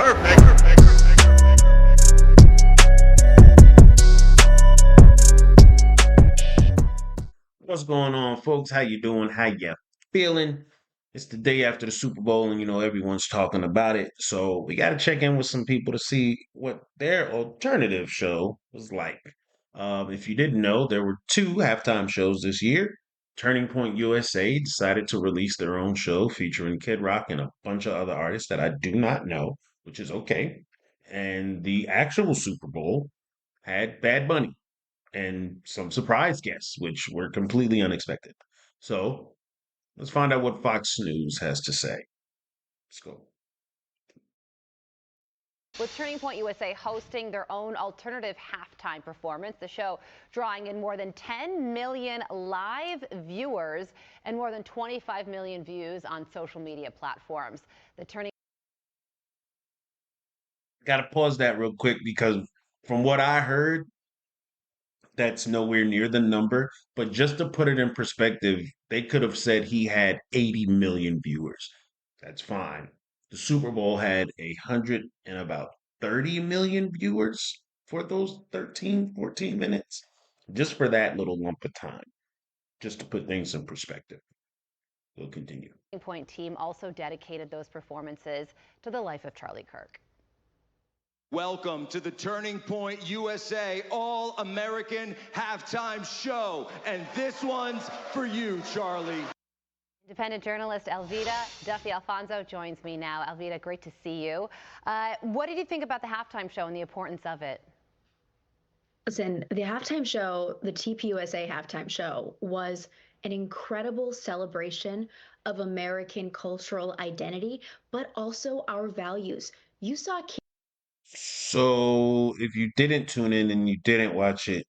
What's going on, folks? How you doing? How you feeling? It's the day after the Super Bowl, and everyone's talking about it. So we got to check in with some people to see what their alternative show was like. If you didn't know, there were two halftime shows this year. Turning Point USA decided to release their own show featuring Kid Rock and a bunch of other artists that I do not know, which is okay. And the actual Super Bowl had Bad Bunny and some surprise guests, which were completely unexpected. So let's find out what Fox News has to say. Let's go. With Turning Point USA hosting their own alternative halftime performance, the show drawing in more than 10 million live viewers and more than 25 million views on social media platforms. The Turning Got to pause that real quick because from what I heard, that's nowhere near the number. But just to put it in perspective, they could have said he had 80 million viewers. That's fine. The Super Bowl had 30 million viewers for those 13, 14 minutes, just for that little lump of time, just to put things in perspective. We'll continue. Point team also dedicated those performances to the life of Charlie Kirk. Welcome to the Turning Point USA All-American Halftime Show. And this one's for you, Charlie. Independent journalist Elvita Duffy Alfonso joins me now. Elvita, great to see you. What did you think about the halftime show and the importance of it? Listen, the halftime show, the TPUSA halftime show, was an incredible celebration of American cultural identity, but also our values. You saw So, if you didn't tune in and you didn't watch it,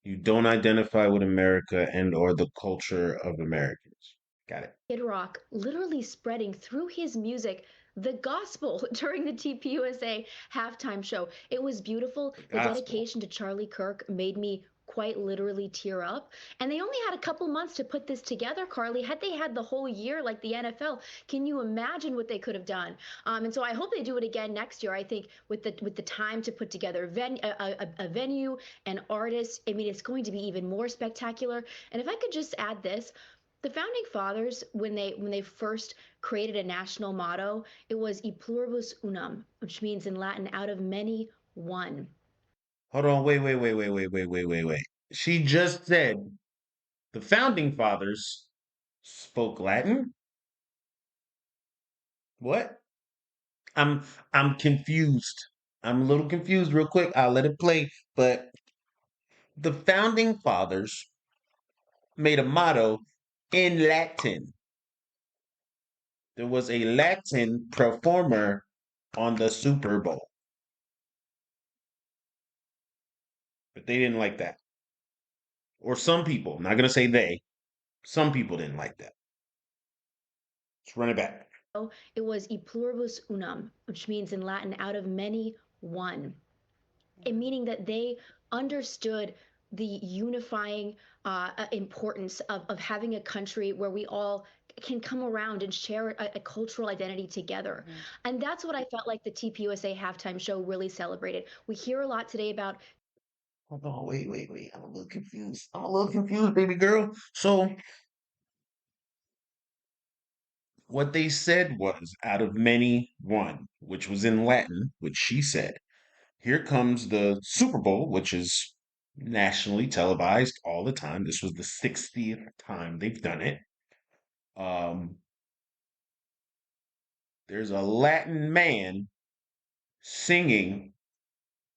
you don't identify with America and or the culture of Americans. Got it. Kid Rock literally spreading through his music the gospel during the TPUSA halftime show. It was beautiful. The Gospel. dedication to Charlie Kirk made me quite literally tear up. And they only had a couple months to put this together, Carly. Had they had the whole year like the NFL, can you imagine what they could have done? And so I hope they do it again next year. I think with the time to put together a venue and artists, I mean, it's going to be even more spectacular. And if I could just add this, the founding fathers, when they first created a national motto, it was "E pluribus unum," which means in Latin, "out of many, one." Hold on, wait. She just said the founding fathers spoke Latin? What? I'm I'm confused. I'm a little confused real quick. I'll let it play, but the founding fathers made a motto in Latin. There was a Latin performer on the Super Bowl, but they didn't like that. Or some people, I'm not going to say they, some people didn't like that. Let's run it back. It was "E pluribus unum," which means in Latin, "out of many, one." And meaning that they understood the unifying importance of having a country where we all can come around and share a cultural identity together. Mm-hmm. And that's what I felt like the TPUSA halftime show really celebrated. We hear a lot today about. Hold on, wait. I'm a little confused, baby girl. So, what they said was out of many, one, which was in Latin, which she said. Here comes the Super Bowl, which is nationally televised all the time. This was the 60th time they've done it. Um, there's a Latin man singing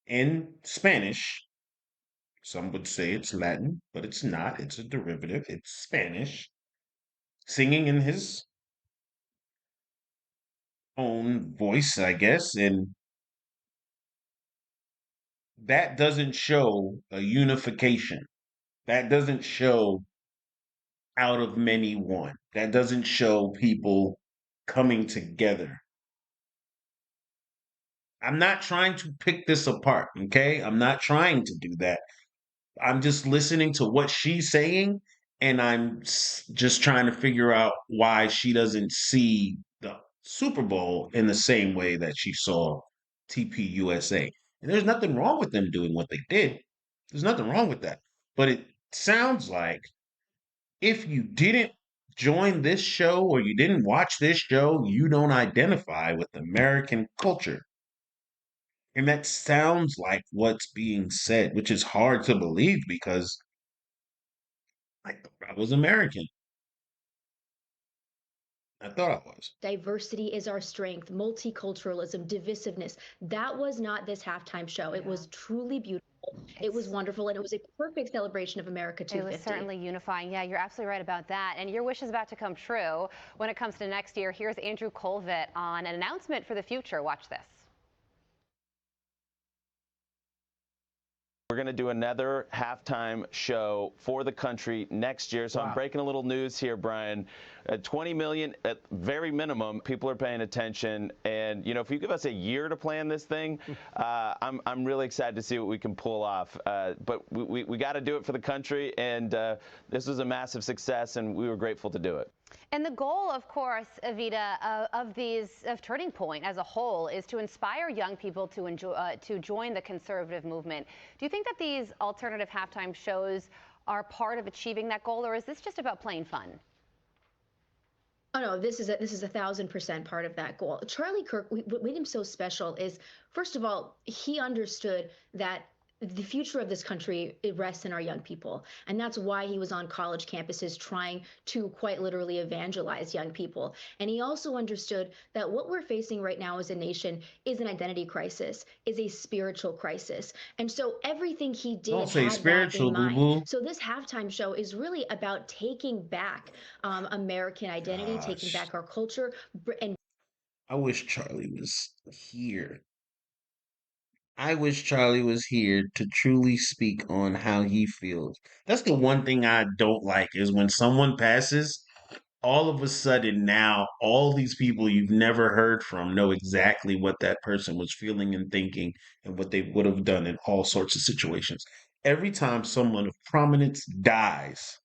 in Spanish. Some would say it's Latin, but it's not. It's a derivative. It's Spanish. Singing in his own voice, I guess. And that doesn't show a unification. That doesn't show out of many one. That doesn't show people coming together. I'm not trying to pick this apart, okay? I'm not trying to do that. I'm just listening to what she's saying, and I'm just trying to figure out why she doesn't see the Super Bowl in the same way that she saw TPUSA. And there's nothing wrong with them doing what they did. There's nothing wrong with that. But it sounds like if you didn't join this show or you didn't watch this show, you don't identify with American culture. And that sounds like what's being said, which is hard to believe because I thought I was American. I thought I was. Diversity is our strength, multiculturalism, divisiveness. That was not this halftime show. It Yeah. was truly beautiful. It was wonderful, and it was a perfect celebration of America It was 250. certainly unifying. Yeah, you're absolutely right about that. And your wish is about to come true when it comes to next year. Here's Andrew Colvett on an announcement for the future. Watch this. We're going to do another halftime show for the country next year. So I'm breaking a little news here, Brian. 20 million at very minimum. People are paying attention. And, you know, if you give us a year to plan this thing, I'm really excited to see what we can pull off. But we got to do it for the country. And this was a massive success, and we were grateful to do it. And the goal, of course, Evita, of Turning Point as a whole is to inspire young people to join the conservative movement. Do you think that these alternative halftime shows are part of achieving that goal, or is this just about playing fun? Oh no, this is 1,000% part of that goal. Charlie Kirk, what made him so special is, first of all, he understood that the future of this country, it rests in our young people. And that's why he was on college campuses trying to quite literally evangelize young people. And he also understood that what we're facing right now as a nation is an identity crisis, is a spiritual crisis. And so everything he did Don't say had spiritual, that in boo mind. boo. So this halftime show is really about taking back American identity, taking Gosh, back our culture, and I wish Charlie was here. I wish Charlie was here to truly speak on how he feels. That's the one thing I don't like is when someone passes, all of a sudden now all these people you've never heard from know exactly what that person was feeling and thinking and what they would have done in all sorts of situations. Every time someone of prominence dies,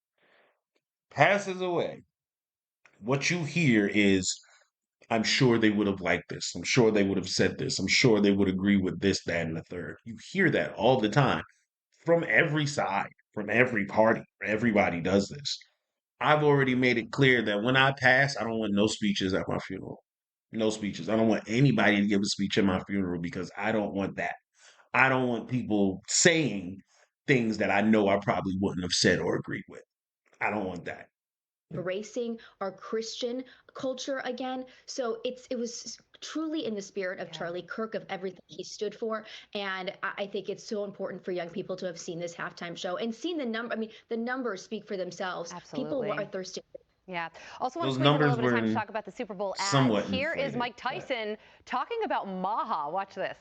passes away, what you hear is I'm sure they would have liked this. I'm sure they would have said this. I'm sure they would agree with this, that, and the third. You hear that all the time from every side, from every party. Everybody does this. I've already made it clear that when I pass, I don't want no speeches at my funeral. No speeches. I don't want anybody to give a speech at my funeral because I don't want that. I don't want people saying things that I know I probably wouldn't have said or agreed with. I don't want that. embracing our Christian culture again. So it was truly in the spirit of Charlie Kirk, of everything he stood for. And I think it's so important for young people to have seen this halftime show and seen the number. I mean, the numbers speak for themselves. Absolutely. People are thirsty. Yeah. Also want to Those squeeze in a numbers little bit of were time to talk about the Super Bowl ad. somewhat Here is inflated. Mike Tyson talking about Maha. Watch this.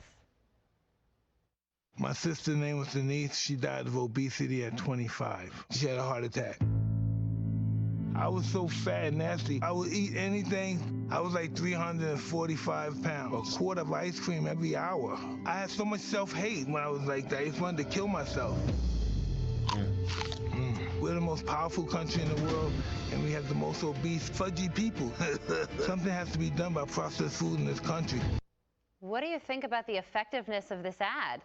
My sister's name was Denise. She died of obesity at 25. She had a heart attack. I was so fat and nasty. I would eat anything. I was like 345 pounds. A quart of ice cream every hour. I had so much self-hate when I was like that. I just wanted to kill myself. We're the most powerful country in the world, and we have the most obese, fudgy people. Something has to be done about processed food in this country. What do you think about the effectiveness of this ad?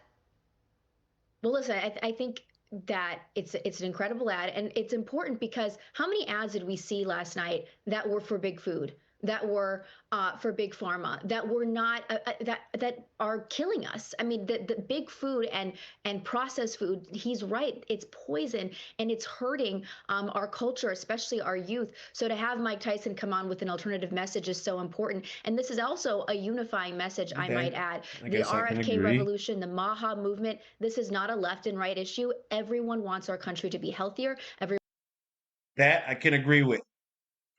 Well, listen, I think that it's an incredible ad, and it's important because how many ads did we see last night that were for big food, that were for big pharma, that were not that are killing us? I mean, the big food and processed food. He's right; it's poison and it's hurting our culture, especially our youth. So to have Mike Tyson come on with an alternative message is so important, and this is also a unifying message, I might add. I The guess I can RFK agree. revolution, the Maha movement. This is not a left and right issue. Everyone wants our country to be healthier. That I can agree with.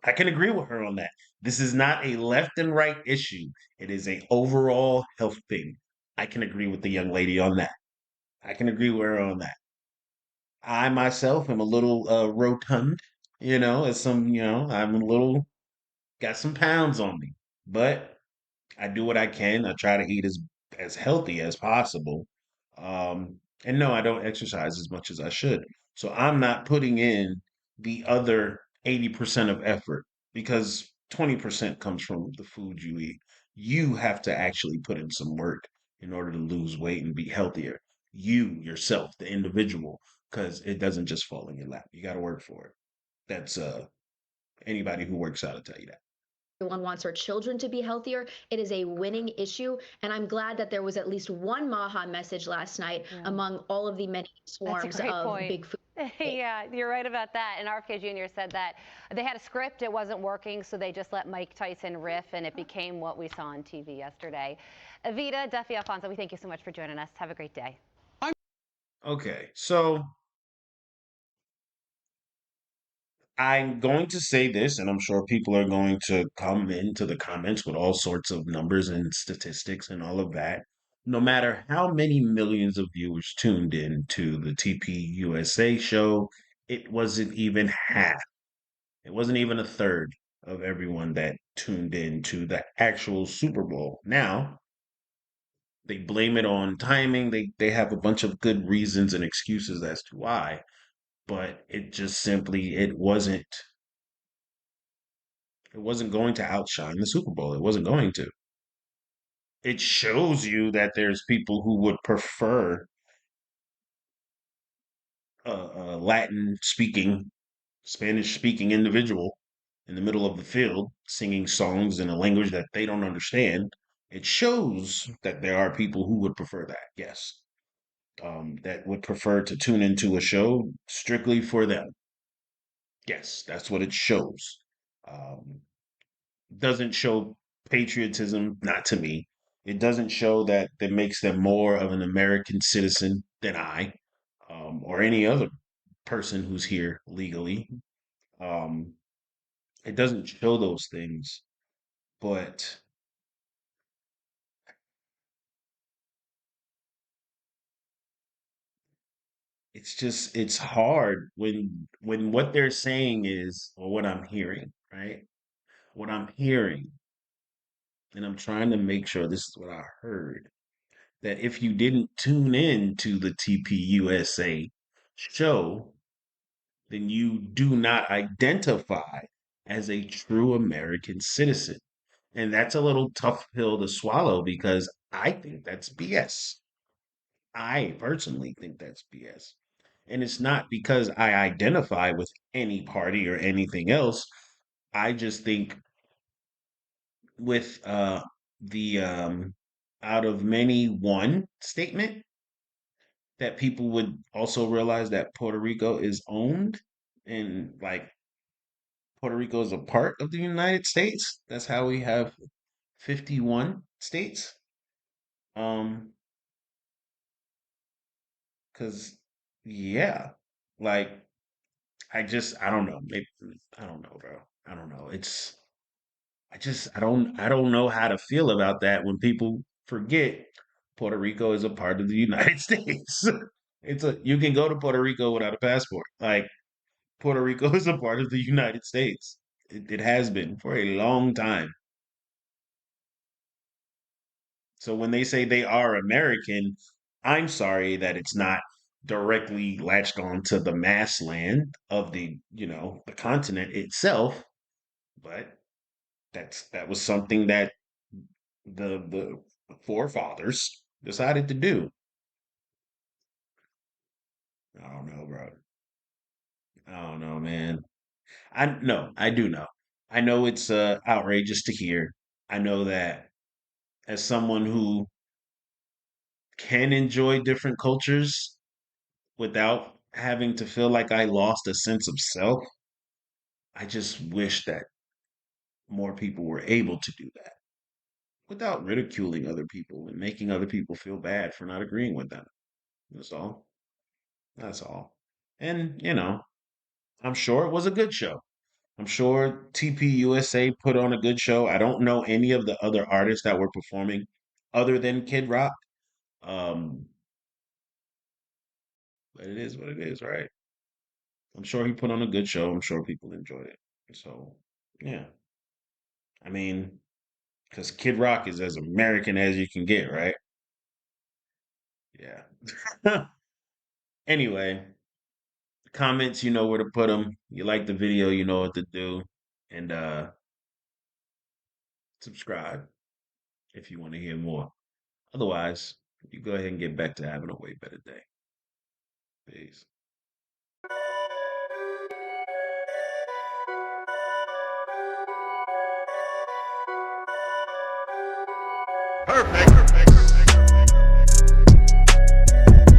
I can agree with her on that. This is not a left and right issue. It is a overall health thing. I can agree with the young lady on that. I can agree with her on that. I myself am a little rotund, as I'm a little got some pounds on me, but I do what I can. I try to eat as healthy as possible. And no, I don't exercise as much as I should. So I'm not putting in the other 80% of effort because 20% comes from the food you eat. You have to actually put in some work in order to lose weight and be healthier. You yourself, the individual, because it doesn't just fall in your lap. You got to work for it. That's anybody who works out will tell you that. Everyone wants our children to be healthier. It is a winning issue. And I'm glad that there was at least one Maha message last night among all of the many swarms of big food. Yeah, you're right about that. And RFK Jr. said that they had a script, it wasn't working, so they just let Mike Tyson riff, and it became what we saw on TV yesterday. Evita, Duffy, Alfonso, we thank you so much for joining us. Have a great day. Okay, so I'm going to say this, and I'm sure people are going to come into the comments with all sorts of numbers and statistics and all of that. No matter how many millions of viewers tuned in to the TPUSA show, it wasn't even half. It wasn't even a third of everyone that tuned in to the actual Super Bowl. Now, they blame it on timing. They have a bunch of good reasons and excuses as to why, but it just simply it wasn't going to outshine the Super Bowl. It wasn't going to. It shows you that there's people who would prefer a Latin speaking, Spanish speaking individual in the middle of the field singing songs in a language that they don't understand. It shows that there are people who would prefer that, yes, that would prefer to tune into a show strictly for them. Yes, that's what it shows. Um, doesn't show patriotism, not to me. It doesn't show that makes them more of an American citizen than I, or any other person who's here legally. Um, it doesn't show those things, but it's hard when what they're saying is, or what I'm hearing, right? What I'm hearing, and I'm trying to make sure this is what I heard, that if you didn't tune in to the TPUSA show, then you do not identify as a true American citizen. And that's a little tough pill to swallow because I think that's BS. I personally think that's BS. And it's not because I identify with any party or anything else. I just think with the out of many one statement, that people would also realize that Puerto Rico is owned and like Puerto Rico is a part of the United States. That's how we have 51 states. Um, cause yeah, like I don't know. Maybe I don't know, bro. I don't know. I don't know how to feel about that when people forget Puerto Rico is a part of the United States. You can go to Puerto Rico without a passport. Like Puerto Rico is a part of the United States. It has been for a long time. So when they say they are American, I'm sorry that it's not directly latched onto the mass land of the continent itself, but that was something that the forefathers decided to do. I don't know, bro. I don't know, man. I do know. I know it's outrageous to hear. I know that as someone who can enjoy different cultures without having to feel like I lost a sense of self, I just wish that more people were able to do that without ridiculing other people and making other people feel bad for not agreeing with them. That's all. That's all. And, I'm sure it was a good show. I'm sure TPUSA put on a good show. I don't know any of the other artists that were performing other than Kid Rock. Um, but it is what it is, right? I'm sure he put on a good show. I'm sure people enjoyed it. So, yeah. I mean, because Kid Rock is as American as you can get, right? Yeah. Anyway, comments, you know where to put them. You like the video, you know what to do. And subscribe if you want to hear more. Otherwise, you go ahead and get back to having a way better day. Peace. Perfect.